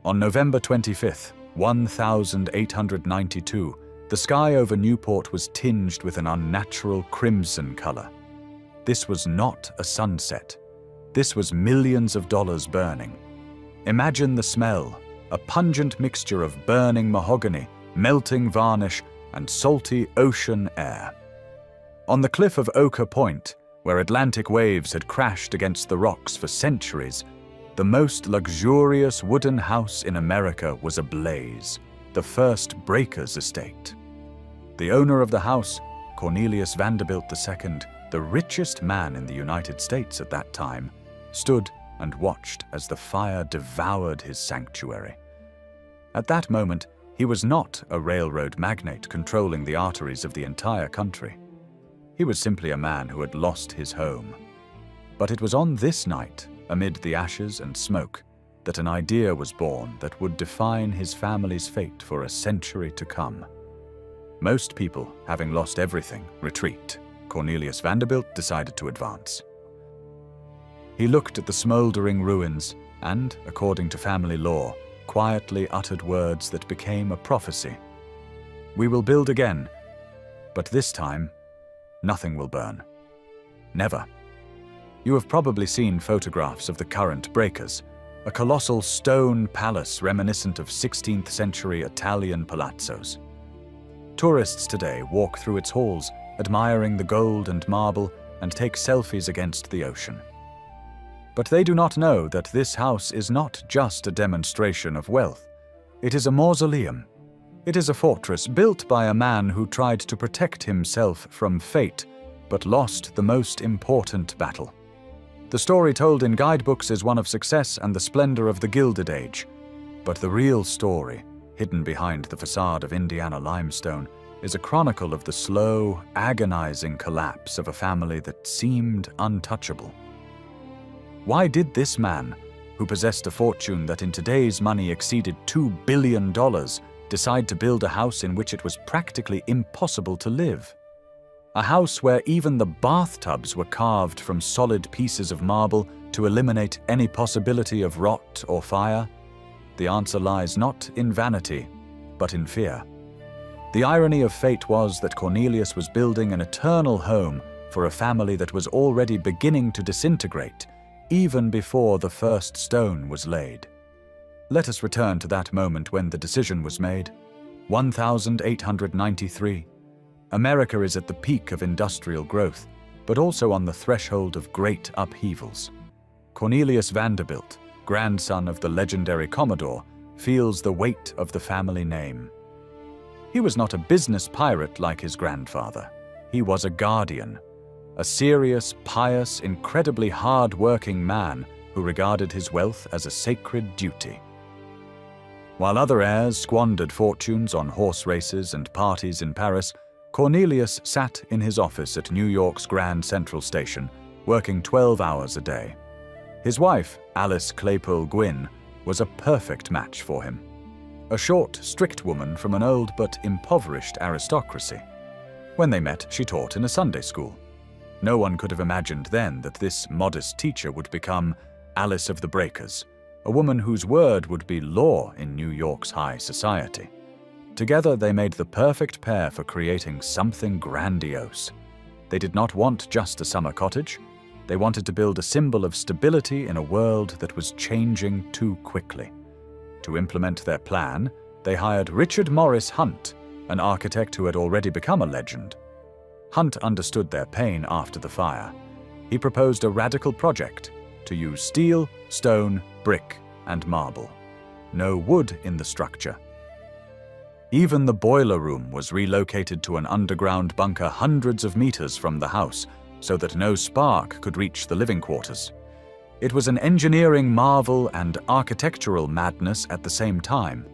On November 25, 1892, the sky over Newport was tinged with an unnatural crimson color. This was not a sunset. This was millions of dollars burning. Imagine the smell, a pungent mixture of burning mahogany, melting varnish, and salty ocean air. On the cliff of Oka Point, where Atlantic waves had crashed against the rocks for centuries, the most luxurious wooden house in America was ablaze, the first breaker's estate. The owner of the house, Cornelius Vanderbilt II, the richest man in the United States at that time, stood and watched as the fire devoured his sanctuary. At that moment, he was not a railroad magnate controlling the arteries of the entire country. He was simply a man who had lost his home. But it was on this night, amid the ashes and smoke, that an idea was born that would define his family's fate for a century to come. Most people, having lost everything, retreat. Cornelius Vanderbilt decided to advance. He looked at the smoldering ruins and, according to family law, quietly uttered words that became a prophecy. "We will build again, but this time, nothing will burn. Never." You have probably seen photographs of the current breakers, a colossal stone palace reminiscent of 16th century Italian palazzos. Tourists today walk through its halls, admiring the gold and marble, and take selfies against the ocean. But they do not know that this house is not just a demonstration of wealth. It is a mausoleum. It is a fortress built by a man who tried to protect himself from fate, but lost the most important battle. The story told in guidebooks is one of success and the splendor of the Gilded Age. But the real story, hidden behind the facade of Indiana limestone, is a chronicle of the slow, agonizing collapse of a family that seemed untouchable. Why did this man, who possessed a fortune that in today's money exceeded $2 billion, decide to build a house in which it was practically impossible to live? A house where even the bathtubs were carved from solid pieces of marble to eliminate any possibility of rot or fire? The answer lies not in vanity, but in fear. The irony of fate was that Cornelius was building an eternal home for a family that was already beginning to disintegrate, even before the first stone was laid. Let us return to that moment when the decision was made. 1893. America is at the peak of industrial growth, but also on the threshold of great upheavals. Cornelius Vanderbilt, grandson of the legendary Commodore, feels the weight of the family name. He was not a business pirate like his grandfather. He was a guardian, a serious, pious, incredibly hard-working man who regarded his wealth as a sacred duty. While other heirs squandered fortunes on horse races and parties in Paris, Cornelius sat in his office at New York's Grand Central Station, working 12 hours a day. His wife, Alice Claypole Gwynne, was a perfect match for him. A short, strict woman from an old but impoverished aristocracy. When they met, she taught in a Sunday school. No one could have imagined then that this modest teacher would become Alice of the Breakers, a woman whose word would be law in New York's high society. Together, they made the perfect pair for creating something grandiose. They did not want just a summer cottage. They wanted to build a symbol of stability in a world that was changing too quickly. To implement their plan, they hired Richard Morris Hunt, an architect who had already become a legend. Hunt understood their pain after the fire. He proposed a radical project to use steel, stone, brick, and marble. No wood in the structure. Even the boiler room was relocated to an underground bunker hundreds of meters from the house so that no spark could reach the living quarters. It was an engineering marvel and architectural madness at the same time.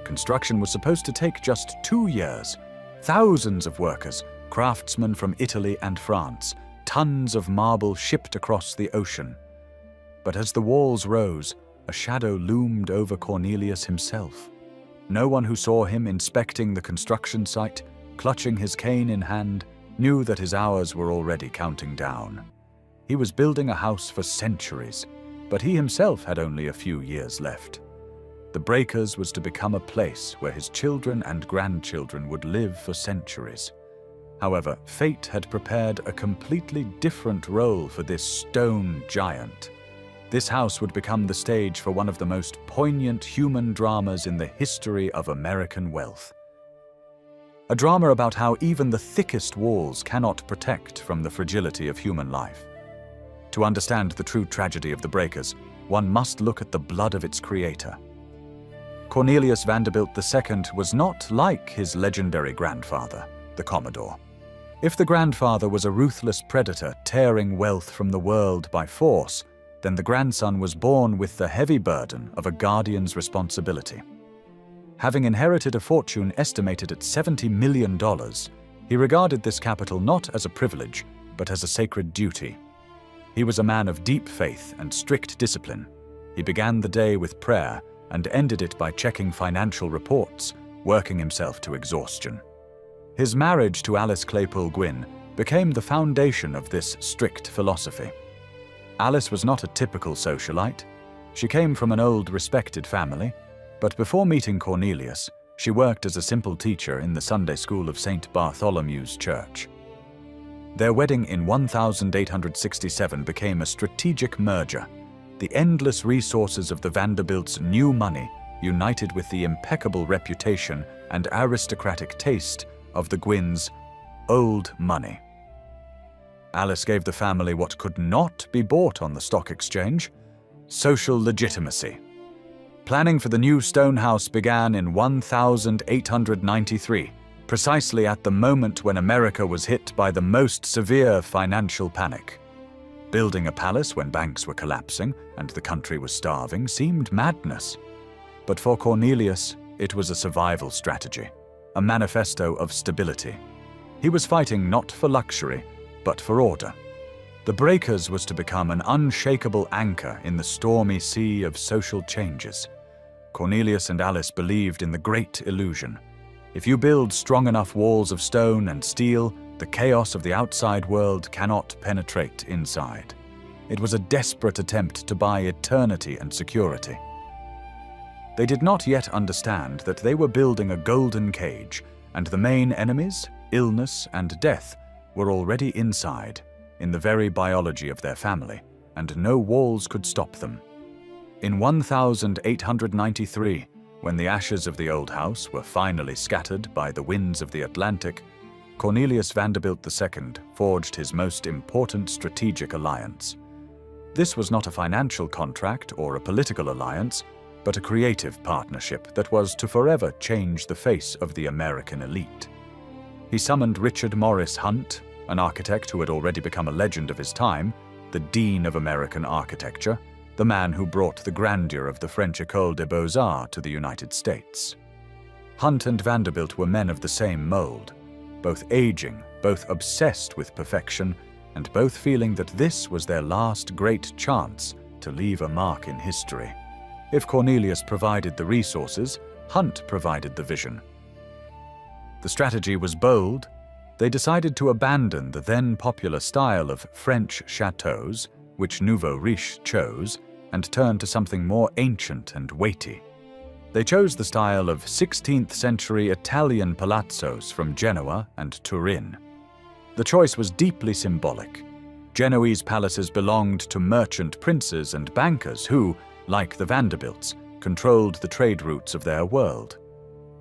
Construction was supposed to take just 2 years. Thousands of workers, craftsmen from Italy and France, tons of marble shipped across the ocean. But as the walls rose, a shadow loomed over Cornelius himself. No one who saw him inspecting the construction site, clutching his cane in hand, knew that his hours were already counting down. He was building a house for centuries, but he himself had only a few years left. The Breakers was to become a place where his children and grandchildren would live for centuries. However, fate had prepared a completely different role for this stone giant. This house would become the stage for one of the most poignant human dramas in the history of American wealth. A drama about how even the thickest walls cannot protect from the fragility of human life. To understand the true tragedy of the Breakers, one must look at the blood of its creator. Cornelius Vanderbilt II was not like his legendary grandfather, the Commodore. If the grandfather was a ruthless predator tearing wealth from the world by force, then the grandson was born with the heavy burden of a guardian's responsibility. Having inherited a fortune estimated at $70 million, he regarded this capital not as a privilege, but as a sacred duty. He was a man of deep faith and strict discipline. He began the day with prayer and ended it by checking financial reports, working himself to exhaustion. His marriage to Alice Claypool Gwynne became the foundation of this strict philosophy. Alice was not a typical socialite. She came from an old, respected family, but before meeting Cornelius, she worked as a simple teacher in the Sunday school of St. Bartholomew's Church. Their wedding in 1867 became a strategic merger. The endless resources of the Vanderbilts' new money united with the impeccable reputation and aristocratic taste of the Gwynnes' old money. Alice gave the family what could not be bought on the stock exchange: social legitimacy. Planning for the new stone house began in 1893, precisely at the moment when America was hit by the most severe financial panic. Building a palace when banks were collapsing and the country was starving seemed madness. But for Cornelius, it was a survival strategy, a manifesto of stability. He was fighting not for luxury, but for order. The Breakers was to become an unshakable anchor in the stormy sea of social changes. Cornelius and Alice believed in the great illusion. If you build strong enough walls of stone and steel, the chaos of the outside world cannot penetrate inside. It was a desperate attempt to buy eternity and security. They did not yet understand that they were building a golden cage, and the main enemies, illness and death, were already inside, in the very biology of their family, and no walls could stop them. In 1893, when the ashes of the old house were finally scattered by the winds of the Atlantic, Cornelius Vanderbilt II forged his most important strategic alliance. This was not a financial contract or a political alliance, but a creative partnership that was to forever change the face of the American elite. He summoned Richard Morris Hunt, an architect who had already become a legend of his time, the Dean of American Architecture, the man who brought the grandeur of the French École des Beaux-Arts to the United States. Hunt and Vanderbilt were men of the same mold, both aging, both obsessed with perfection, and both feeling that this was their last great chance to leave a mark in history. If Cornelius provided the resources, Hunt provided the vision. The strategy was bold. They decided to abandon the then popular style of French chateaux, which Nouveau Riche chose, and turn to something more ancient and weighty. They chose the style of 16th-century Italian palazzos from Genoa and Turin. The choice was deeply symbolic. Genoese palaces belonged to merchant princes and bankers who, like the Vanderbilts, controlled the trade routes of their world.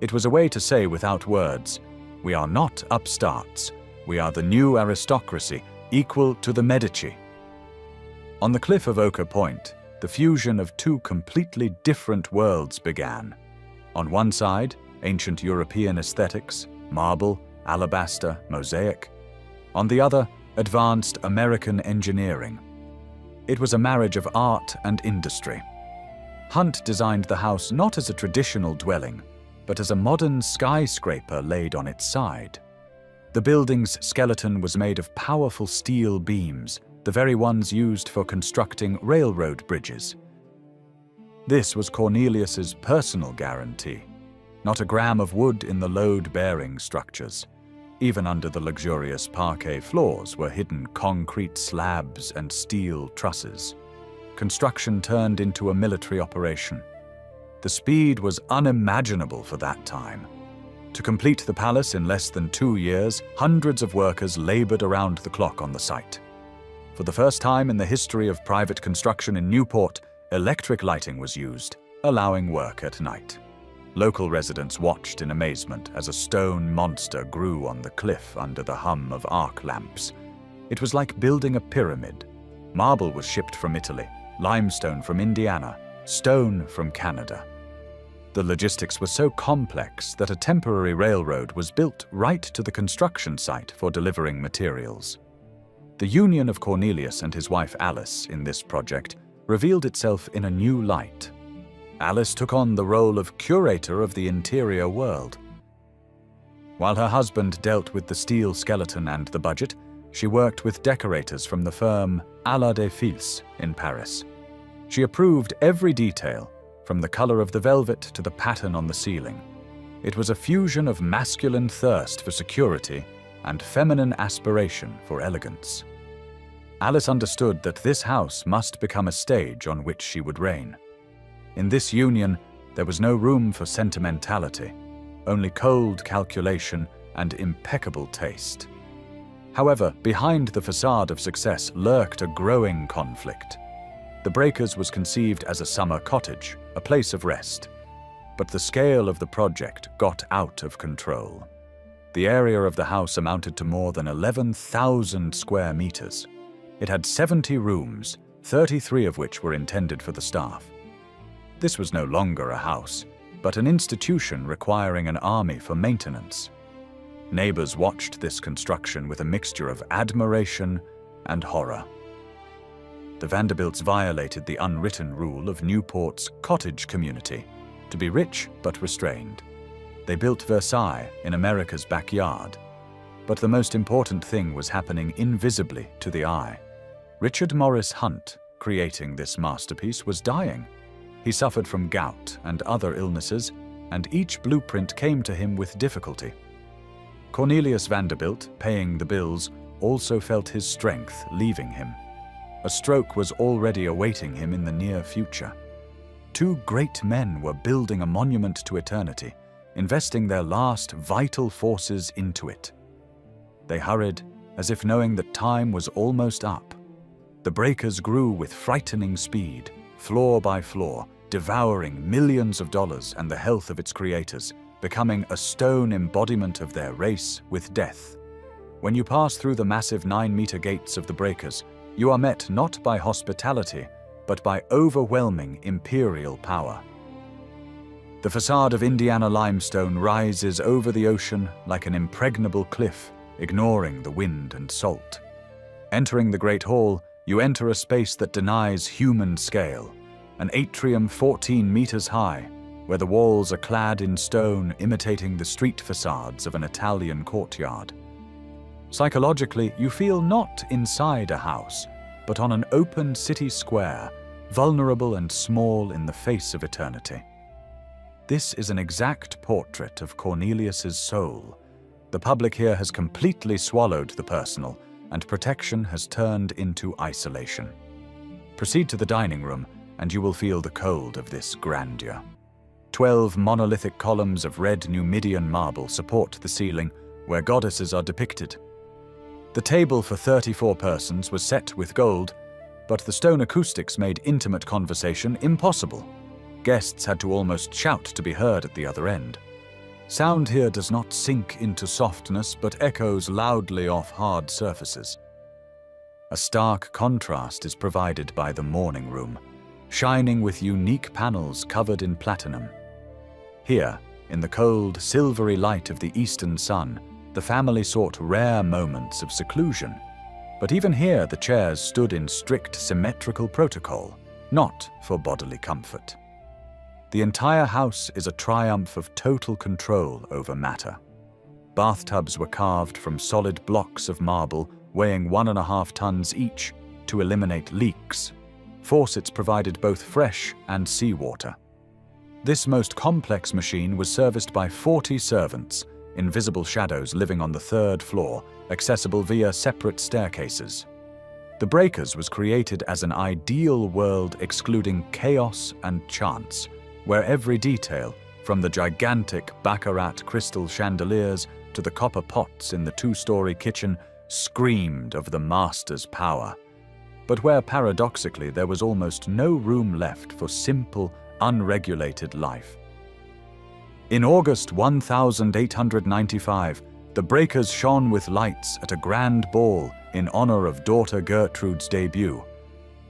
It was a way to say without words, "We are not upstarts. We are the new aristocracy, equal to the Medici." On the cliff of Oka Point, the fusion of two completely different worlds began. On one side, ancient European aesthetics, marble, alabaster, mosaic. On the other, advanced American engineering. It was a marriage of art and industry. Hunt designed the house not as a traditional dwelling, but as a modern skyscraper laid on its side. The building's skeleton was made of powerful steel beams, the very ones used for constructing railroad bridges. This was Cornelius's personal guarantee. Not a gram of wood in the load-bearing structures. Even under the luxurious parquet floors were hidden concrete slabs and steel trusses. Construction turned into a military operation. The speed was unimaginable for that time. To complete the palace in less than 2 years, hundreds of workers labored around the clock on the site. For the first time in the history of private construction in Newport, electric lighting was used, allowing work at night. Local residents watched in amazement as a stone monster grew on the cliff under the hum of arc lamps. It was like building a pyramid. Marble was shipped from Italy, limestone from Indiana, stone from Canada. The logistics were so complex that a temporary railroad was built right to the construction site for delivering materials. The union of Cornelius and his wife Alice in this project revealed itself in a new light. Alice took on the role of curator of the interior world. While her husband dealt with the steel skeleton and the budget, she worked with decorators from the firm Alla des Fils in Paris. She approved every detail, from the color of the velvet to the pattern on the ceiling. It was a fusion of masculine thirst for security and feminine aspiration for elegance. Alice understood that this house must become a stage on which she would reign. In this union, there was no room for sentimentality, only cold calculation and impeccable taste. However, behind the facade of success lurked a growing conflict. The Breakers was conceived as a summer cottage, a place of rest. But the scale of the project got out of control. The area of the house amounted to more than 11,000 square meters. It had 70 rooms, 33 of which were intended for the staff. This was no longer a house, but an institution requiring an army for maintenance. Neighbors watched this construction with a mixture of admiration and horror. The Vanderbilts violated the unwritten rule of Newport's cottage community, to be rich but restrained. They built Versailles in America's backyard. But the most important thing was happening invisibly to the eye. Richard Morris Hunt, creating this masterpiece, was dying. He suffered from gout and other illnesses, and each blueprint came to him with difficulty. Cornelius Vanderbilt, paying the bills, also felt his strength leaving him. A stroke was already awaiting him in the near future. Two great men were building a monument to eternity, investing their last vital forces into it. They hurried, as if knowing that time was almost up. The Breakers grew with frightening speed, floor by floor, devouring millions of dollars and the health of its creators, becoming a stone embodiment of their race with death. When you pass through the massive 9-meter gates of the Breakers, you are met not by hospitality, but by overwhelming imperial power. The facade of Indiana limestone rises over the ocean like an impregnable cliff, ignoring the wind and salt. Entering the Great Hall, you enter a space that denies human scale, an atrium 14 meters high, where the walls are clad in stone imitating the street facades of an Italian courtyard. Psychologically, you feel not inside a house, but on an open city square, vulnerable and small in the face of eternity. This is an exact portrait of Cornelius's soul. The public here has completely swallowed the personal, and protection has turned into isolation. Proceed to the dining room, and you will feel the cold of this grandeur. 12 monolithic columns of red Numidian marble support the ceiling, where goddesses are depicted. The table for 34 persons was set with gold, but the stone acoustics made intimate conversation impossible. Guests had to almost shout to be heard at the other end. Sound here does not sink into softness, but echoes loudly off hard surfaces. A stark contrast is provided by the morning room, shining with unique panels covered in platinum. Here, in the cold, silvery light of the eastern sun, the family sought rare moments of seclusion. But even here the chairs stood in strict symmetrical protocol, not for bodily comfort. The entire house is a triumph of total control over matter. Bathtubs were carved from solid blocks of marble weighing 1.5 tons each to eliminate leaks. Faucets provided both fresh and seawater. This most complex machine was serviced by 40 servants, invisible shadows living on the 3rd floor, accessible via separate staircases. The Breakers was created as an ideal world excluding chaos and chance, where every detail, from the gigantic baccarat crystal chandeliers to the copper pots in the two-story kitchen, screamed of the master's power, but where paradoxically there was almost no room left for simple, unregulated life. In August 1895, the breakers shone with lights at a grand ball in honor of daughter Gertrude's debut.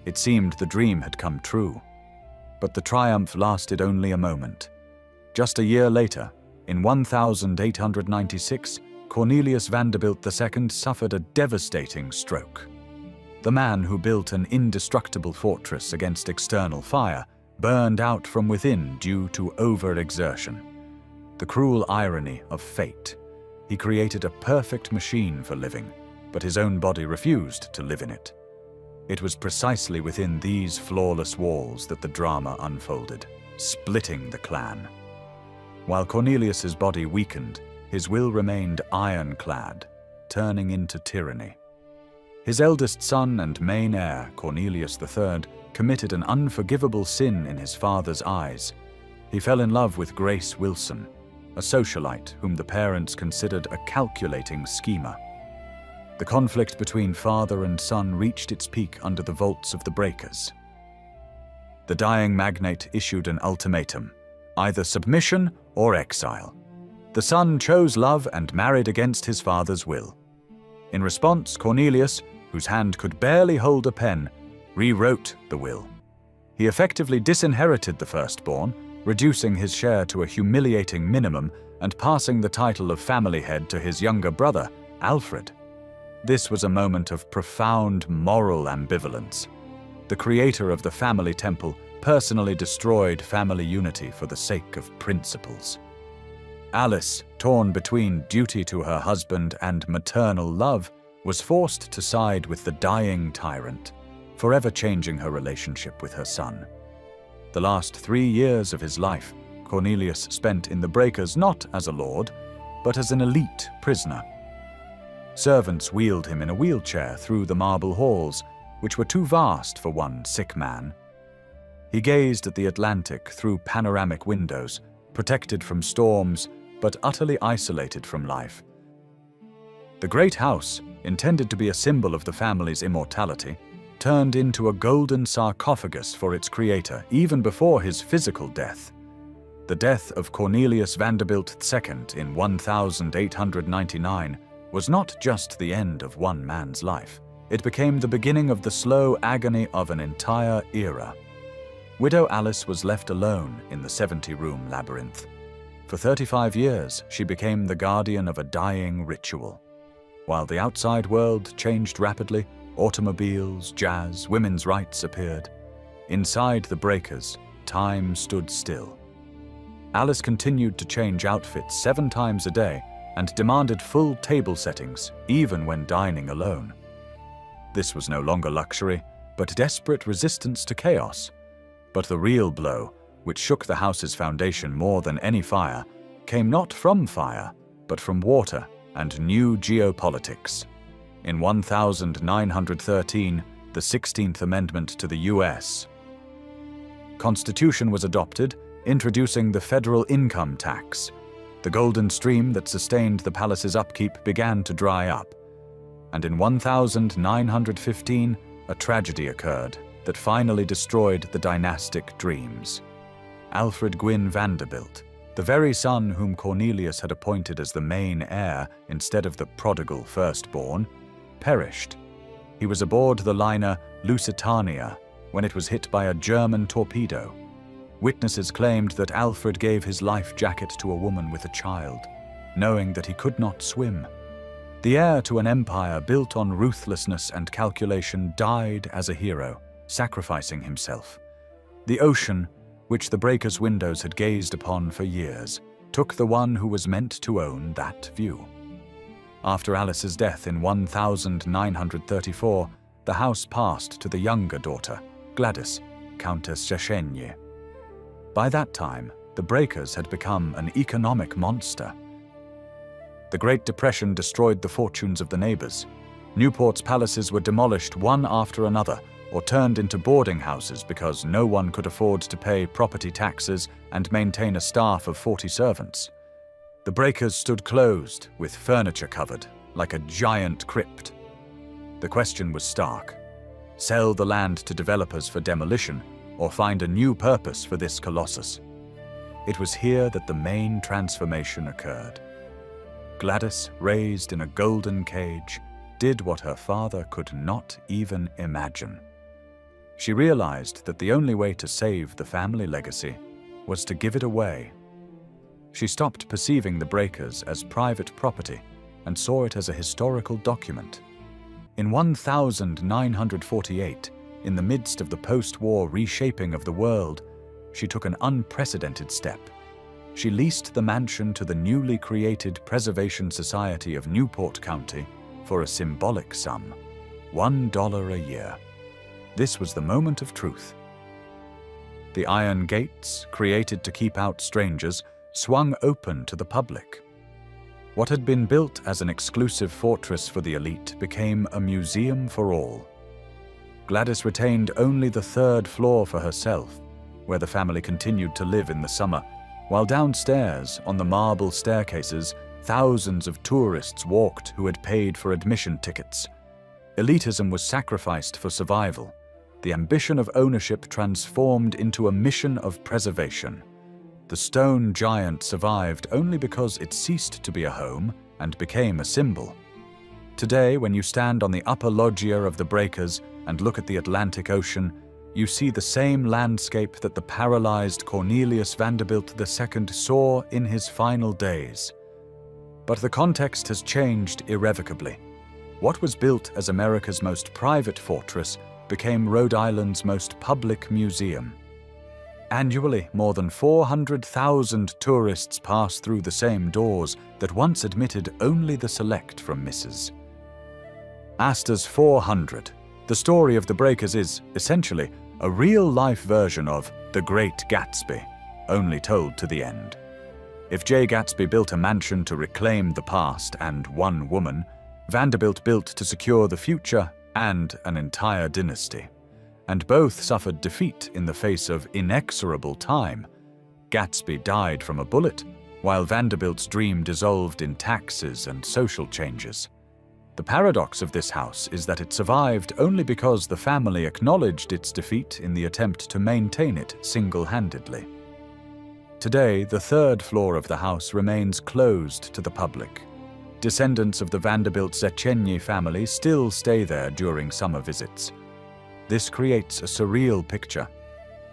It seemed the dream had come true. But the triumph lasted only a moment. Just a year later, in 1896, Cornelius Vanderbilt II suffered a devastating stroke. The man who built an indestructible fortress against external fire burned out from within due to overexertion. The cruel irony of fate. He created a perfect machine for living, but his own body refused to live in it. It was precisely within these flawless walls that the drama unfolded, splitting the clan. While Cornelius's body weakened, his will remained ironclad, turning into tyranny. His eldest son and main heir, Cornelius III, committed an unforgivable sin in his father's eyes. He fell in love with Grace Wilson, a socialite whom the parents considered a calculating schemer. The conflict between father and son reached its peak under the vaults of the breakers. The dying magnate issued an ultimatum: either submission or exile. The son chose love and married against his father's will. In response, Cornelius, whose hand could barely hold a pen, rewrote the will. He effectively disinherited the firstborn, reducing his share to a humiliating minimum and passing the title of family head to his younger brother, Alfred. This was a moment of profound moral ambivalence. The creator of the family temple personally destroyed family unity for the sake of principles. Alice, torn between duty to her husband and maternal love, was forced to side with the dying tyrant, forever changing her relationship with her son. The last 3 years of his life, Cornelius spent in the breakers not as a lord, but as an elite prisoner. Servants wheeled him in a wheelchair through the marble halls, which were too vast for one sick man. He gazed at the Atlantic through panoramic windows, protected from storms, but utterly isolated from life. The great house, intended to be a symbol of the family's immortality, turned into a golden sarcophagus for its creator even before his physical death. The death of Cornelius Vanderbilt II in 1899 was not just the end of one man's life. It became the beginning of the slow agony of an entire era. Widow Alice was left alone in the 70-room labyrinth. For 35 years, she became the guardian of a dying ritual. While the outside world changed rapidly, automobiles, jazz, women's rights appeared. Inside the breakers, time stood still. Alice continued to change outfits 7 times a day and demanded full table settings, even when dining alone. This was no longer luxury, but desperate resistance to chaos. But the real blow, which shook the house's foundation more than any fire, came not from fire, but from water and new geopolitics. In 1913, the 16th Amendment to the U.S. Constitution was adopted, introducing the federal income tax. The golden stream that sustained the palace's upkeep began to dry up. And in 1915, a tragedy occurred that finally destroyed the dynastic dreams. Alfred Gwynne Vanderbilt, the very son whom Cornelius had appointed as the main heir instead of the prodigal firstborn, perished. He was aboard the liner Lusitania when it was hit by a German torpedo. Witnesses claimed that Alfred gave his life jacket to a woman with a child, knowing that he could not swim. The heir to an empire built on ruthlessness and calculation died as a hero, sacrificing himself. The ocean, which the breakers' windows had gazed upon for years, took the one who was meant to own that view. After Alice's death in 1934, the house passed to the younger daughter, Gladys, Countess Szechenyi. By that time, the breakers had become an economic monster. The Great Depression destroyed the fortunes of the neighbors. Newport's palaces were demolished one after another or turned into boarding houses because no one could afford to pay property taxes and maintain a staff of 40 servants. The breakers stood closed, with furniture covered, like a giant crypt. The question was stark: sell the land to developers for demolition, or find a new purpose for this colossus. It was here that the main transformation occurred. Gladys, raised in a golden cage, did what her father could not even imagine. She realized that the only way to save the family legacy was to give it away. She stopped perceiving the breakers as private property and saw it as a historical document. In 1948, in the midst of the post-war reshaping of the world, she took an unprecedented step. She leased the mansion to the newly created Preservation Society of Newport County for a symbolic sum, $1 a year. This was the moment of truth. The iron gates, created to keep out strangers, swung open to the public. What had been built as an exclusive fortress for the elite became a museum for all. Gladys retained only the third floor for herself, where the family continued to live in the summer, while downstairs, on the marble staircases, thousands of tourists walked who had paid for admission tickets. Elitism was sacrificed for survival. The ambition of ownership transformed into a mission of preservation. The stone giant survived only because it ceased to be a home and became a symbol. Today, when you stand on the upper loggia of the breakers and look at the Atlantic Ocean, you see the same landscape that the paralyzed Cornelius Vanderbilt II saw in his final days. But the context has changed irrevocably. What was built as America's most private fortress became Rhode Island's most public museum. Annually, more than 400,000 tourists pass through the same doors that once admitted only the select from Mrs. Astor's 400. The story of the breakers is, essentially, a real-life version of The Great Gatsby, only told to the end. If J. Gatsby built a mansion to reclaim the past and one woman, Vanderbilt built to secure the future and an entire dynasty. And both suffered defeat in the face of inexorable time. Gatsby died from a bullet, while Vanderbilt's dream dissolved in taxes and social changes. The paradox of this house is that it survived only because the family acknowledged its defeat in the attempt to maintain it single-handedly. Today, the third floor of the house remains closed to the public. Descendants of the Vanderbilt Zecchini family still stay there during summer visits. This creates a surreal picture.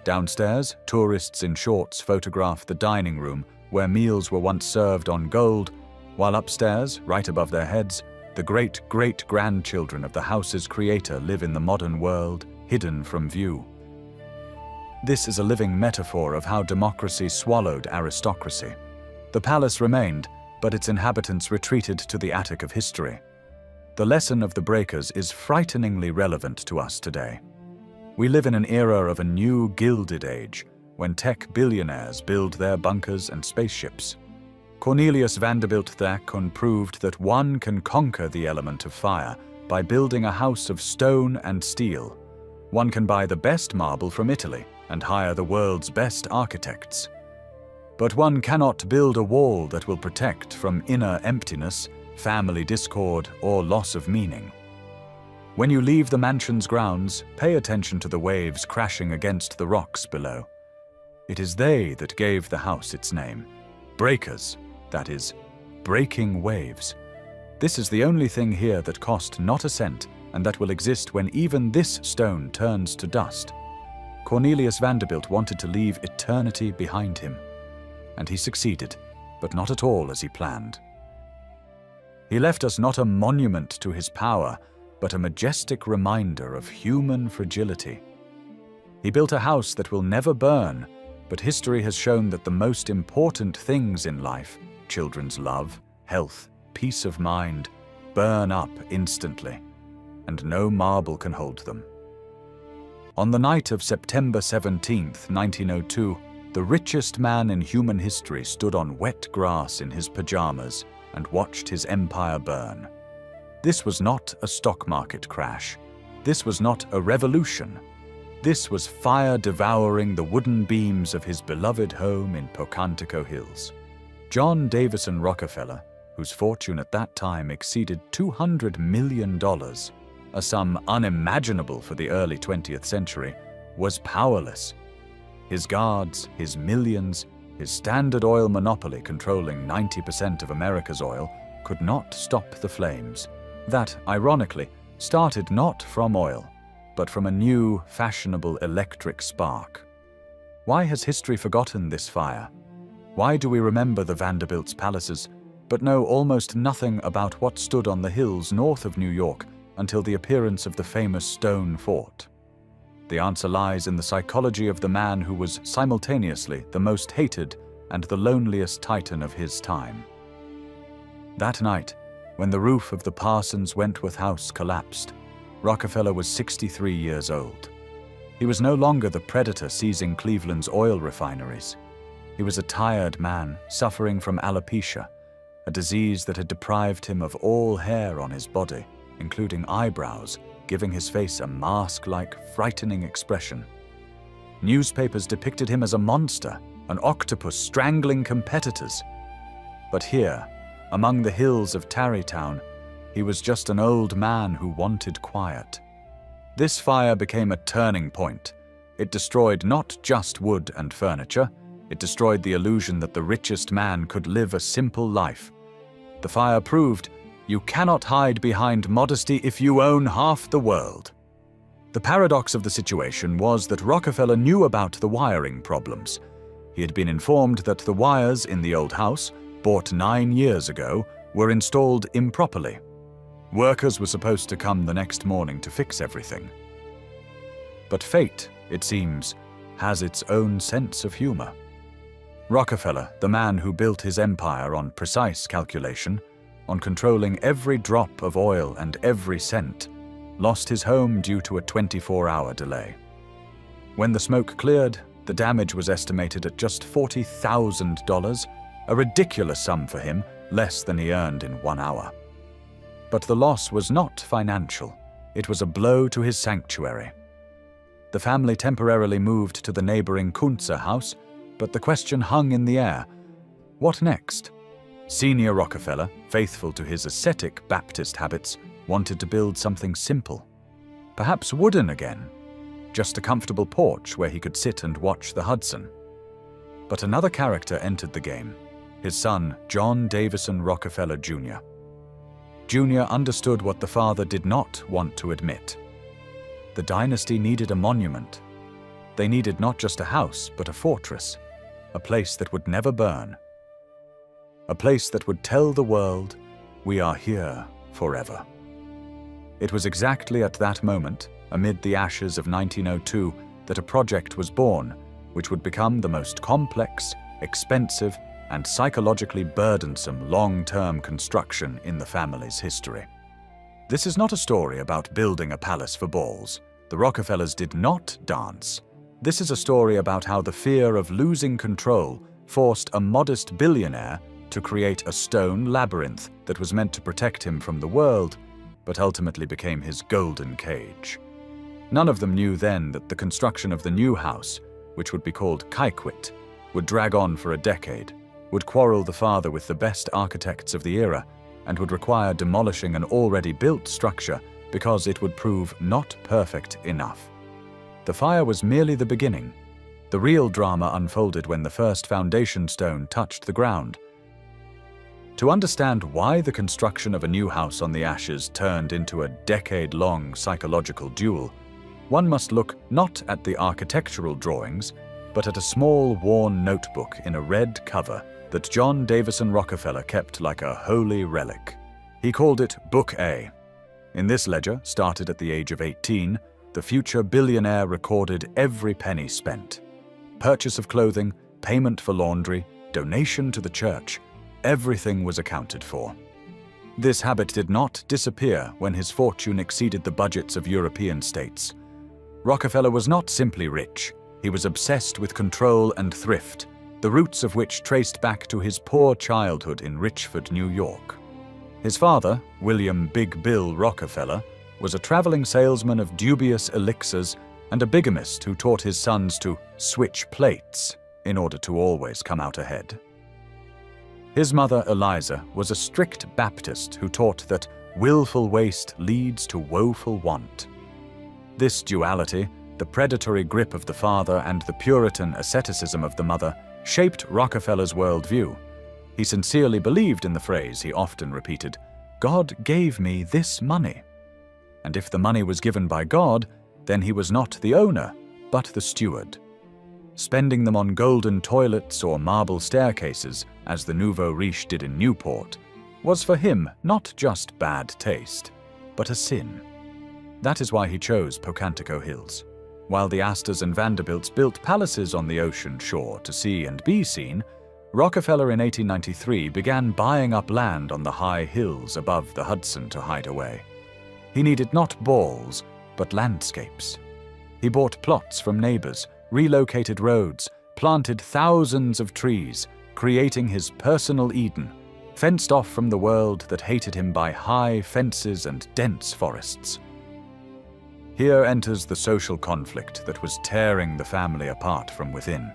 Downstairs, tourists in shorts photograph the dining room where meals were once served on gold, while upstairs, right above their heads, the great-great-grandchildren of the house's creator live in the modern world, hidden from view. This is a living metaphor of how democracy swallowed aristocracy. The palace remained, but its inhabitants retreated to the attic of history. The lesson of the breakers is frighteningly relevant to us today. We live in an era of a new Gilded Age, when tech billionaires build their bunkers and spaceships. Cornelius Vanderbilt II proved that one can conquer the element of fire by building a house of stone and steel. One can buy the best marble from Italy and hire the world's best architects. But one cannot build a wall that will protect from inner emptiness, family discord, or loss of meaning. When you leave the mansion's grounds, pay attention to the waves crashing against the rocks below. It is they that gave the house its name. Breakers, that is, breaking waves. This is the only thing here that cost not a cent and that will exist when even this stone turns to dust. Cornelius Vanderbilt wanted to leave eternity behind him, and he succeeded, but not at all as he planned. He left us not a monument to his power, but a majestic reminder of human fragility. He built a house that will never burn, but history has shown that the most important things in life, children's love, health, peace of mind, burn up instantly, and no marble can hold them. On the night of September 17, 1902, the richest man in human history stood on wet grass in his pajamas and watched his empire burn. This was not a stock market crash. This was not a revolution. This was fire devouring the wooden beams of his beloved home in Pocantico Hills. John Davison Rockefeller, whose fortune at that time exceeded $200 million, a sum unimaginable for the early 20th century, was powerless. His guards, his millions, his Standard Oil monopoly controlling 90% of America's oil could not stop the flames. That, ironically, started not from oil, but from a new, fashionable electric spark. Why has history forgotten this fire? Why do we remember the Vanderbilt's palaces, but know almost nothing about what stood on the hills north of New York until the appearance of the famous stone fort? The answer lies in the psychology of the man who was simultaneously the most hated and the loneliest titan of his time. That night, when the roof of the Parsons Wentworth house collapsed, Rockefeller was 63 years old. He was no longer the predator seizing Cleveland's oil refineries. He was a tired man suffering from alopecia, a disease that had deprived him of all hair on his body, including eyebrows, giving his face a mask-like, frightening expression. Newspapers depicted him as a monster, an octopus strangling competitors. But here, among the hills of Tarrytown, he was just an old man who wanted quiet. This fire became a turning point. It destroyed not just wood and furniture, it destroyed the illusion that the richest man could live a simple life. The fire proved you cannot hide behind modesty if you own half the world. The paradox of the situation was that Rockefeller knew about the wiring problems. He had been informed that the wires in the old house, bought 9 years ago, were installed improperly. Workers were supposed to come the next morning to fix everything. But fate, it seems, has its own sense of humor. Rockefeller, the man who built his empire on precise calculation, on controlling every drop of oil and every cent, lost his home due to a 24-hour delay. When the smoke cleared, the damage was estimated at just $40,000, a ridiculous sum for him, less than he earned in 1 hour. But the loss was not financial. It was a blow to his sanctuary. The family temporarily moved to the neighboring Kunze house, but the question hung in the air. What next? Senior Rockefeller, faithful to his ascetic Baptist habits, wanted to build something simple. Perhaps wooden again. Just a comfortable porch where he could sit and watch the Hudson. But another character entered the game. His son, John Davison Rockefeller Jr. Jr. understood what the father did not want to admit. The dynasty needed a monument. They needed not just a house, but a fortress, a place that would never burn. A place that would tell the world, we are here forever. It was exactly at that moment, amid the ashes of 1902, that a project was born, which would become the most complex, expensive, and psychologically burdensome long-term construction in the family's history. This is not a story about building a palace for balls. The Rockefellers did not dance. This is a story about how the fear of losing control forced a modest billionaire to create a stone labyrinth that was meant to protect him from the world, but ultimately became his golden cage. None of them knew then that the construction of the new house, which would be called Kaikwit, would drag on for a decade, would quarrel the father with the best architects of the era, and would require demolishing an already built structure because it would prove not perfect enough. The fire was merely the beginning. The real drama unfolded when the first foundation stone touched the ground. To understand why the construction of a new house on the ashes turned into a decade-long psychological duel, one must look not at the architectural drawings, but at a small, worn notebook in a red cover that John Davison Rockefeller kept like a holy relic. He called it Book A. In this ledger, started at the age of 18, the future billionaire recorded every penny spent. Purchase of clothing, payment for laundry, donation to the church, everything was accounted for. This habit did not disappear when his fortune exceeded the budgets of European states. Rockefeller was not simply rich, he was obsessed with control and thrift, the roots of which traced back to his poor childhood in Richford, New York. His father, William Big Bill Rockefeller, was a traveling salesman of dubious elixirs and a bigamist who taught his sons to switch plates in order to always come out ahead. His mother, Eliza, was a strict Baptist who taught that willful waste leads to woeful want. This duality, the predatory grip of the father and the Puritan asceticism of the mother, shaped Rockefeller's worldview. He sincerely believed in the phrase he often repeated, "God gave me this money." And if the money was given by God, then he was not the owner, but the steward. Spending them on golden toilets or marble staircases, as the nouveau riche did in Newport, was for him not just bad taste, but a sin. That is why he chose Pocantico Hills. While the Astors and Vanderbilts built palaces on the ocean shore to see and be seen, Rockefeller in 1893 began buying up land on the high hills above the Hudson to hide away. He needed not balls, but landscapes. He bought plots from neighbors, relocated roads, planted thousands of trees, creating his personal Eden, fenced off from the world that hated him by high fences and dense forests. Here enters the social conflict that was tearing the family apart from within.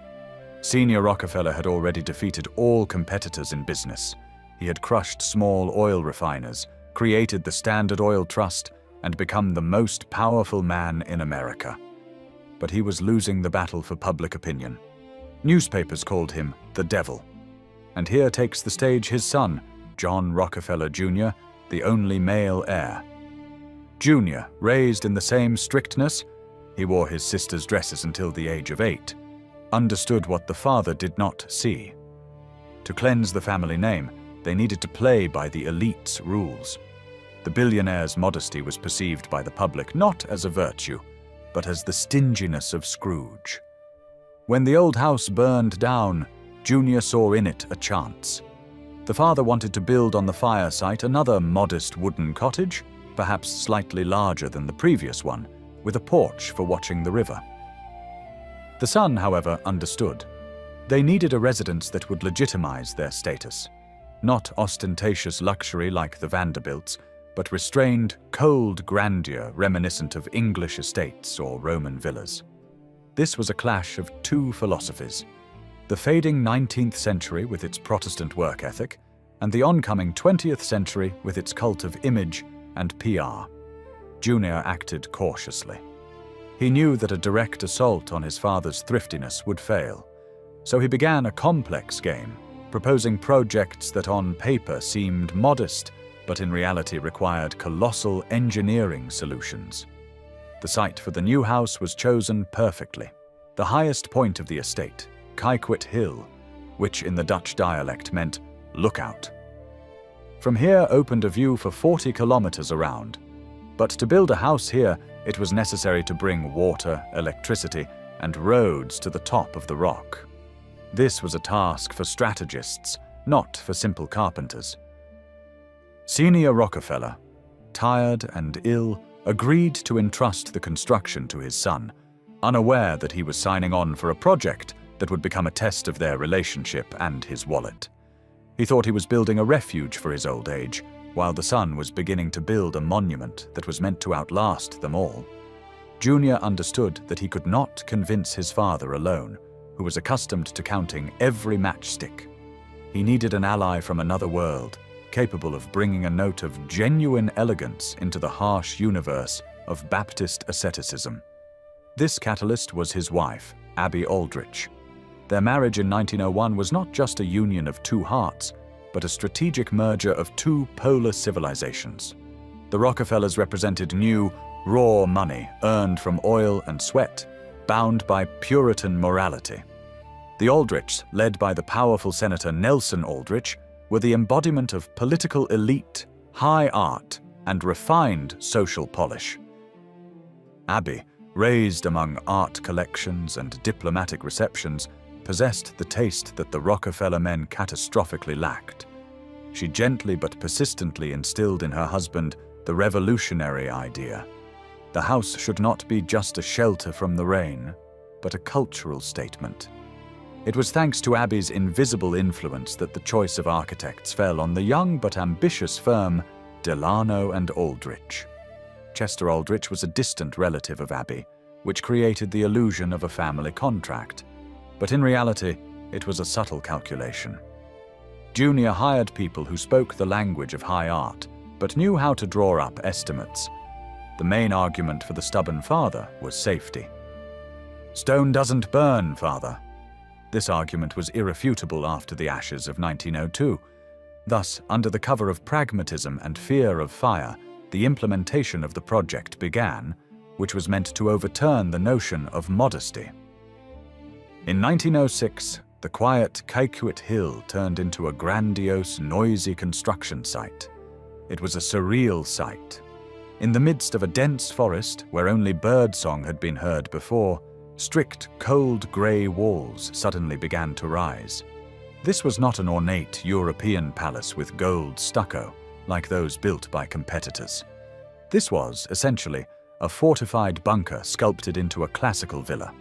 Senior Rockefeller had already defeated all competitors in business. He had crushed small oil refiners, created the Standard Oil Trust, and become the most powerful man in America. But he was losing the battle for public opinion. Newspapers called him the devil. And here takes the stage his son, John Rockefeller Jr., the only male heir. Jr., raised in the same strictness, he wore his sister's dresses until the age of 8, understood what the father did not see. To cleanse the family name, they needed to play by the elite's rules. The billionaire's modesty was perceived by the public not as a virtue, but as the stinginess of Scrooge. When the old house burned down, Junior saw in it a chance. The father wanted to build on the fire site another modest wooden cottage, perhaps slightly larger than the previous one, with a porch for watching the river. The son, however, understood. They needed a residence that would legitimize their status. Not ostentatious luxury like the Vanderbilts, but restrained, cold grandeur reminiscent of English estates or Roman villas. This was a clash of two philosophies: the fading 19th century with its Protestant work ethic, and the oncoming 20th century with its cult of image and PR. Junior acted cautiously. He knew that a direct assault on his father's thriftiness would fail, so he began a complex game, proposing projects that on paper seemed modest, but in reality required colossal engineering solutions. The site for the new house was chosen perfectly. The highest point of the estate, Kykwit Hill, which in the Dutch dialect meant lookout. From here opened a view for 40 kilometers around. But to build a house here, it was necessary to bring water, electricity, and roads to the top of the rock. This was a task for strategists, not for simple carpenters. Senior Rockefeller, tired and ill, agreed to entrust the construction to his son, unaware that he was signing on for a project that would become a test of their relationship and his wallet. He thought he was building a refuge for his old age, while the son was beginning to build a monument that was meant to outlast them all. Junior understood that he could not convince his father alone, who was accustomed to counting every matchstick. He needed an ally from another world, capable of bringing a note of genuine elegance into the harsh universe of Baptist asceticism. This catalyst was his wife, Abby Aldrich. Their marriage in 1901 was not just a union of two hearts, but a strategic merger of two polar civilizations. The Rockefellers represented new, raw money earned from oil and sweat, bound by Puritan morality. The Aldrichs, led by the powerful Senator Nelson Aldrich, were the embodiment of political elite, high art, and refined social polish. Abby, raised among art collections and diplomatic receptions, possessed the taste that the Rockefeller men catastrophically lacked. She gently but persistently instilled in her husband the revolutionary idea. The house should not be just a shelter from the rain, but a cultural statement. It was thanks to Abby's invisible influence that the choice of architects fell on the young but ambitious firm Delano and Aldrich. Chester Aldrich was a distant relative of Abby, which created the illusion of a family contract. But in reality, it was a subtle calculation. Junior hired people who spoke the language of high art, but knew how to draw up estimates. The main argument for the stubborn father was safety. "Stone doesn't burn, father." This argument was irrefutable after the ashes of 1902. Thus, under the cover of pragmatism and fear of fire, the implementation of the project began, which was meant to overturn the notion of modesty. In 1906, the quiet Kaikouet Hill turned into a grandiose, noisy construction site. It was a surreal sight. In the midst of a dense forest where only birdsong had been heard before, strict, cold grey walls suddenly began to rise. This was not an ornate European palace with gold stucco, like those built by competitors. This was, essentially, a fortified bunker sculpted into a classical villa.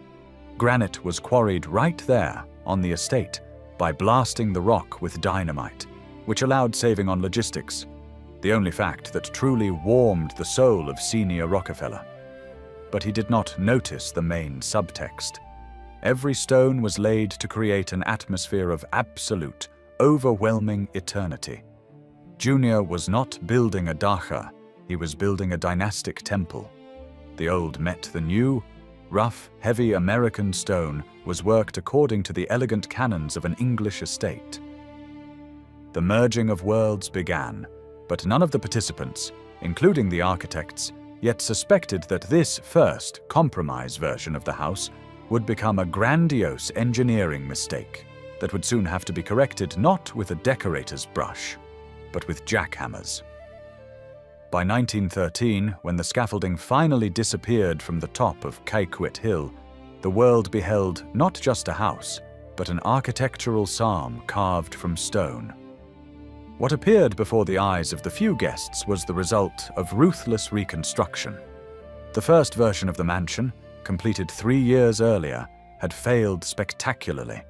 Granite was quarried right there, on the estate, by blasting the rock with dynamite, which allowed saving on logistics, the only fact that truly warmed the soul of senior Rockefeller. But he did not notice the main subtext. Every stone was laid to create an atmosphere of absolute, overwhelming eternity. Junior was not building a dacha, he was building a dynastic temple. The old met the new. Rough, heavy American stone was worked according to the elegant canons of an English estate. The merging of worlds began, but none of the participants, including the architects, yet suspected that this first, compromise version of the house would become a grandiose engineering mistake that would soon have to be corrected not with a decorator's brush, but with jackhammers. By 1913, when the scaffolding finally disappeared from the top of Kaikouet Hill, the world beheld not just a house, but an architectural psalm carved from stone. What appeared before the eyes of the few guests was the result of ruthless reconstruction. The first version of the mansion, completed 3 years earlier, had failed spectacularly.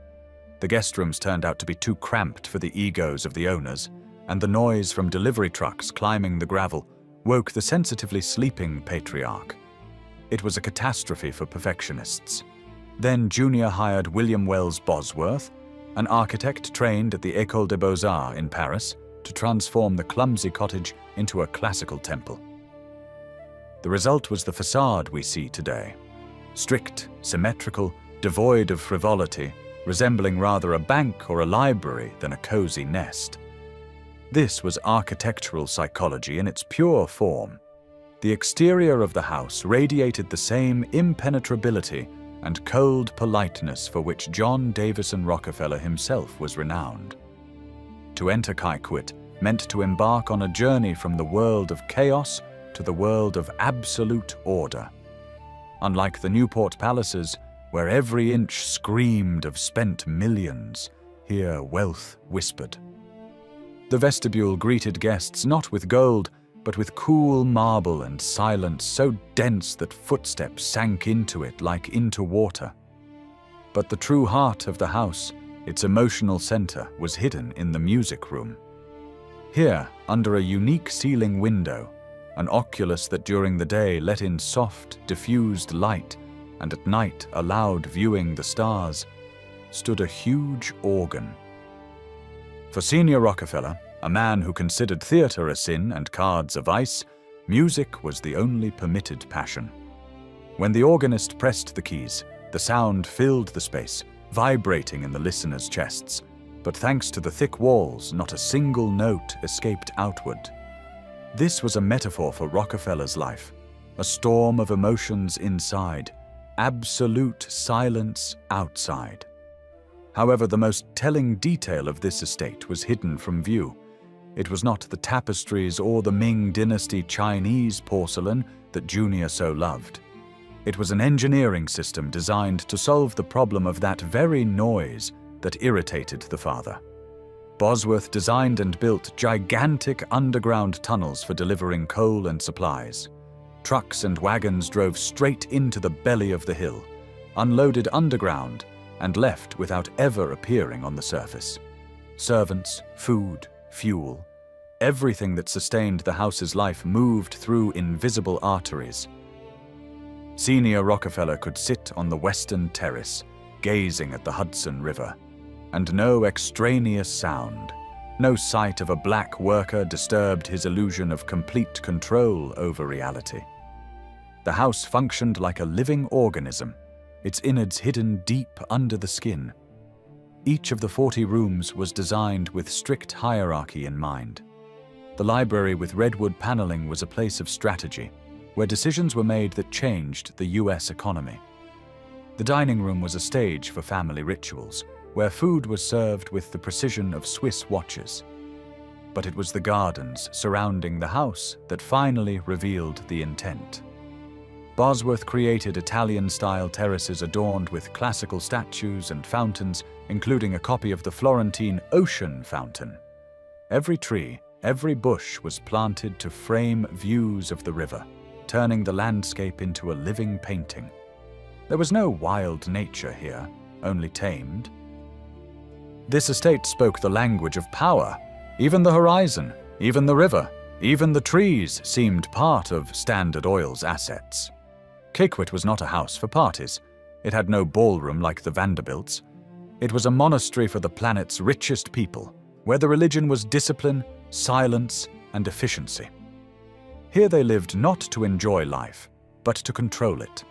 The guest rooms turned out to be too cramped for the egos of the owners, and the noise from delivery trucks climbing the gravel woke the sensitively sleeping patriarch. It was a catastrophe for perfectionists. Then Junior hired William Wells Bosworth, an architect trained at the École des Beaux-Arts in Paris, to transform the clumsy cottage into a classical temple. The result was the facade we see today. Strict, symmetrical, devoid of frivolity, resembling rather a bank or a library than a cozy nest. This was architectural psychology in its pure form. The exterior of the house radiated the same impenetrability and cold politeness for which John Davison Rockefeller himself was renowned. To enter Kaikouet meant to embark on a journey from the world of chaos to the world of absolute order. Unlike the Newport palaces, where every inch screamed of spent millions, here wealth whispered. The vestibule greeted guests not with gold, but with cool marble and silence so dense that footsteps sank into it like into water. But the true heart of the house, its emotional center, was hidden in the music room. Here, under a unique ceiling window, an oculus that during the day let in soft, diffused light and at night allowed viewing the stars, stood a huge organ. For senior Rockefeller, a man who considered theater a sin and cards a vice, music was the only permitted passion. When the organist pressed the keys, the sound filled the space, vibrating in the listeners' chests. But thanks to the thick walls, not a single note escaped outward. This was a metaphor for Rockefeller's life, a storm of emotions inside, absolute silence outside. However, the most telling detail of this estate was hidden from view. It was not the tapestries or the Ming Dynasty Chinese porcelain that Junior so loved. It was an engineering system designed to solve the problem of that very noise that irritated the father. Bosworth designed and built gigantic underground tunnels for delivering coal and supplies. Trucks and wagons drove straight into the belly of the hill, unloaded underground, and left without ever appearing on the surface. Servants, food, fuel, everything that sustained the house's life moved through invisible arteries. Senior Rockefeller could sit on the western terrace, gazing at the Hudson River, and no extraneous sound, no sight of a black worker disturbed his illusion of complete control over reality. The house functioned like a living organism, its innards hidden deep under the skin. Each of the 40 rooms was designed with strict hierarchy in mind. The library with redwood paneling was a place of strategy, where decisions were made that changed the US economy. The dining room was a stage for family rituals, where food was served with the precision of Swiss watches. But it was the gardens surrounding the house that finally revealed the intent. Bosworth created Italian-style terraces adorned with classical statues and fountains, including a copy of the Florentine Ocean Fountain. Every tree, every bush was planted to frame views of the river, turning the landscape into a living painting. There was no wild nature here, only tamed. This estate spoke the language of power. Even the horizon, even the river, even the trees seemed part of Standard Oil's assets. Caquet was not a house for parties. It had no ballroom like the Vanderbilts. It was a monastery for the planet's richest people, where the religion was discipline, silence, and efficiency. Here they lived not to enjoy life, but to control it.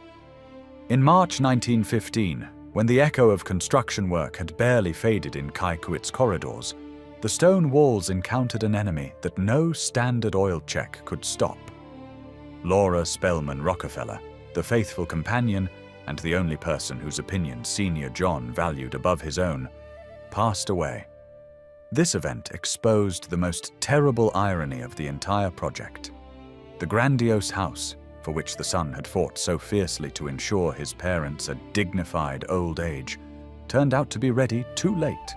In March 1915, when the echo of construction work had barely faded in Caquet's corridors, the stone walls encountered an enemy that no Standard Oil check could stop. Laura Spellman Rockefeller, the faithful companion and the only person whose opinion Senior John valued above his own, passed away. This event exposed the most terrible irony of the entire project. The grandiose house, for which the son had fought so fiercely to ensure his parents a dignified old age, turned out to be ready too late.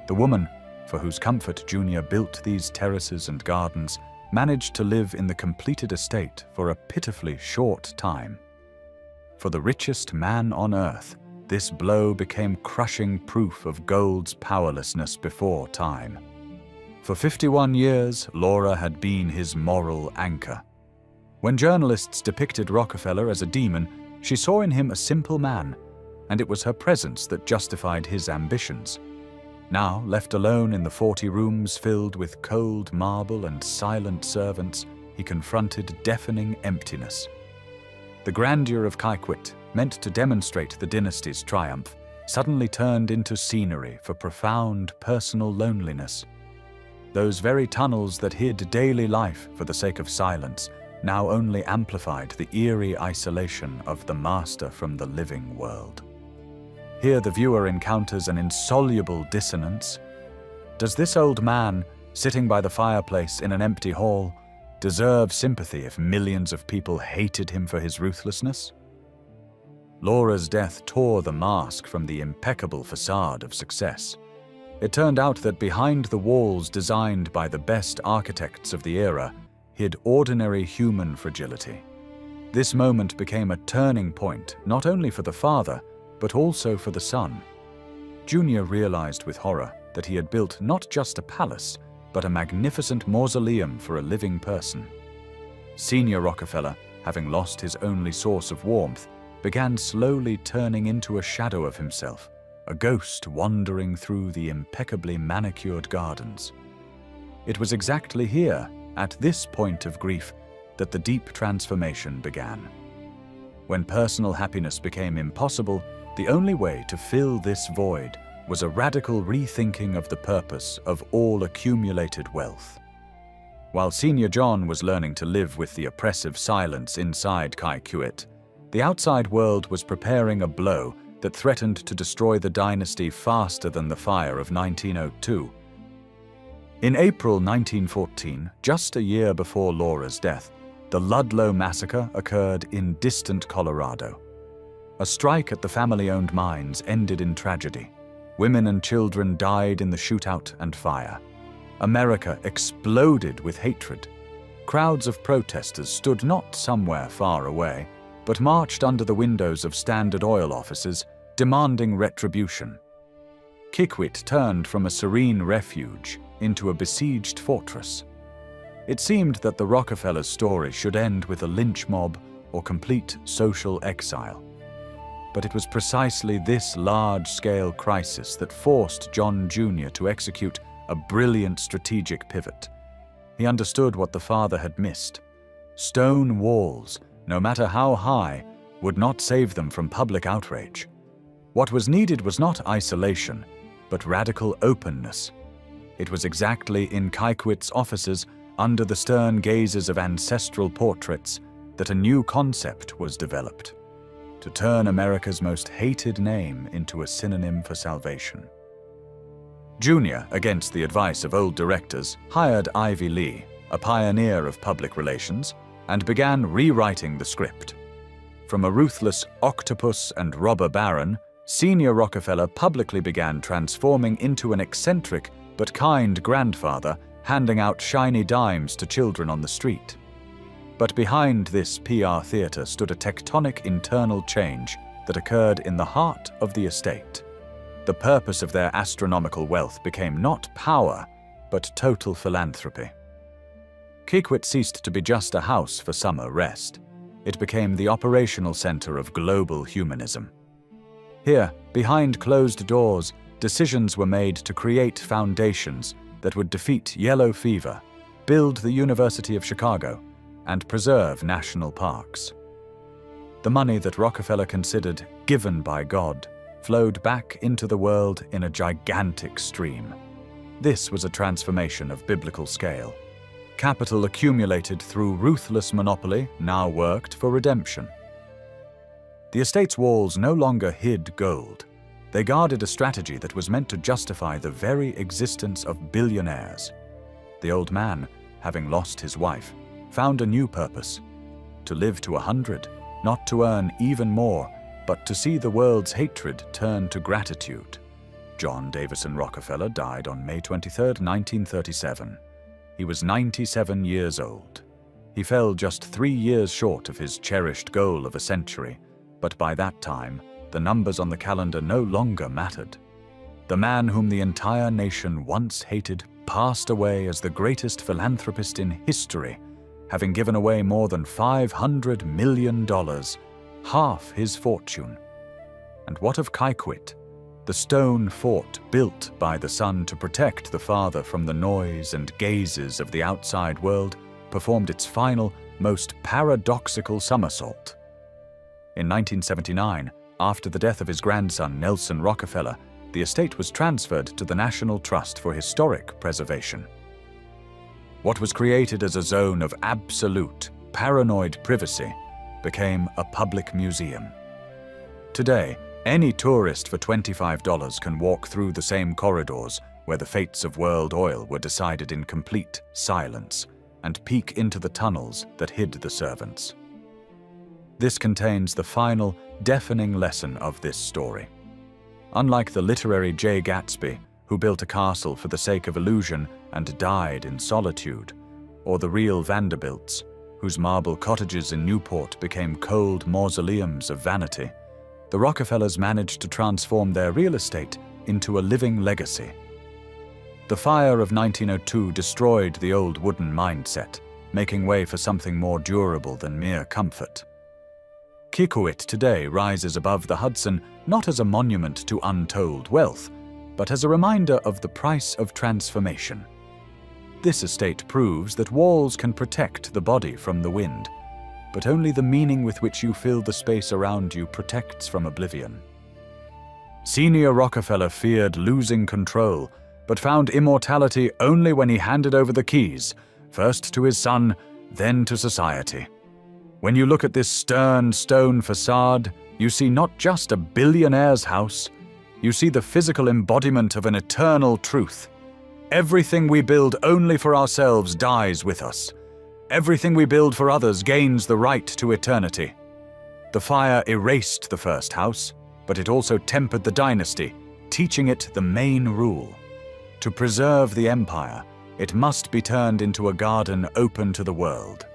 The woman, for whose comfort Junior built these terraces and gardens, managed to live in the completed estate for a pitifully short time. For the richest man on earth, this blow became crushing proof of gold's powerlessness before time. For 51 years, Laura had been his moral anchor. When journalists depicted Rockefeller as a demon, she saw in him a simple man, and it was her presence that justified his ambitions. Now, left alone in the 40 rooms filled with cold marble and silent servants, he confronted deafening emptiness. The grandeur of Caquet, meant to demonstrate the dynasty's triumph, suddenly turned into scenery for profound personal loneliness. Those very tunnels that hid daily life for the sake of silence now only amplified the eerie isolation of the master from the living world. Here the viewer encounters an insoluble dissonance. Does this old man, sitting by the fireplace in an empty hall, deserve sympathy if millions of people hated him for his ruthlessness? Laura's death tore the mask from the impeccable facade of success. It turned out that behind the walls designed by the best architects of the era hid ordinary human fragility. This moment became a turning point not only for the father, but also for the son. Junior realized with horror that he had built not just a palace, but a magnificent mausoleum for a living person. Senior Rockefeller, having lost his only source of warmth, began slowly turning into a shadow of himself, a ghost wandering through the impeccably manicured gardens. It was exactly here, at this point of grief, that the deep transformation began. When personal happiness became impossible, the only way to fill this void was a radical rethinking of the purpose of all accumulated wealth. While Senior John was learning to live with the oppressive silence inside Caquet, the outside world was preparing a blow that threatened to destroy the dynasty faster than the fire of 1902. In April 1914, just a year before Laura's death, the Ludlow massacre occurred in distant Colorado. A strike at the family-owned mines ended in tragedy. Women and children died in the shootout and fire. America exploded with hatred. Crowds of protesters stood not somewhere far away, but marched under the windows of Standard Oil offices, demanding retribution. Caquet turned from a serene refuge into a besieged fortress. It seemed that the Rockefellers' story should end with a lynch mob or complete social exile. But it was precisely this large-scale crisis that forced John Jr. to execute a brilliant strategic pivot. He understood what the father had missed. Stone walls, no matter how high, would not save them from public outrage. What was needed was not isolation, but radical openness. It was exactly in Kikuit's offices, under the stern gazes of ancestral portraits, that a new concept was developed: to turn America's most hated name into a synonym for salvation. Junior, against the advice of old directors, hired Ivy Lee, a pioneer of public relations, and began rewriting the script. From a ruthless octopus and robber baron, Senior Rockefeller publicly began transforming into an eccentric but kind grandfather, handing out shiny dimes to children on the street. But behind this PR theater stood a tectonic internal change that occurred in the heart of the estate. The purpose of their astronomical wealth became not power, but total philanthropy. Kikuit ceased to be just a house for summer rest. It became the operational center of global humanism. Here, behind closed doors, decisions were made to create foundations that would defeat yellow fever, build the University of Chicago, and preserve national parks. The money that Rockefeller considered given by God flowed back into the world in a gigantic stream. This was a transformation of biblical scale. Capital accumulated through ruthless monopoly now worked for redemption. The estate's walls no longer hid gold. They guarded a strategy that was meant to justify the very existence of billionaires. The old man, having lost his wife, found a new purpose: to live to 100, not to earn even more, but to see the world's hatred turn to gratitude. John Davison Rockefeller died on May 23, 1937. He was 97 years old. He fell just 3 years short of his cherished goal of a century, but by that time, the numbers on the calendar no longer mattered. The man whom the entire nation once hated passed away as the greatest philanthropist in history, having given away more than $500 million, half his fortune. And what of Kikuit, the stone fort built by the son to protect the father from the noise and gazes of the outside world, performed its final, most paradoxical somersault. In 1979, after the death of his grandson Nelson Rockefeller, the estate was transferred to the National Trust for Historic Preservation. What was created as a zone of absolute, paranoid privacy became a public museum. Today, any tourist for $25 can walk through the same corridors where the fates of world oil were decided in complete silence, and peek into the tunnels that hid the servants. This contains the final, deafening lesson of this story. Unlike the literary Jay Gatsby, who built a castle for the sake of illusion and died in solitude, or the real Vanderbilts, whose marble cottages in Newport became cold mausoleums of vanity, the Rockefellers managed to transform their real estate into a living legacy. The fire of 1902 destroyed the old wooden mindset, making way for something more durable than mere comfort. Kikuit today rises above the Hudson not as a monument to untold wealth, but as a reminder of the price of transformation. This estate proves that walls can protect the body from the wind, but only the meaning with which you fill the space around you protects from oblivion. Senior Rockefeller feared losing control, but found immortality only when he handed over the keys, first to his son, then to society. When you look at this stern stone facade, you see not just a billionaire's house, you see the physical embodiment of an eternal truth. Everything we build only for ourselves dies with us. Everything we build for others gains the right to eternity. The fire erased the first house, but it also tempered the dynasty, teaching it the main rule. To preserve the empire, it must be turned into a garden open to the world.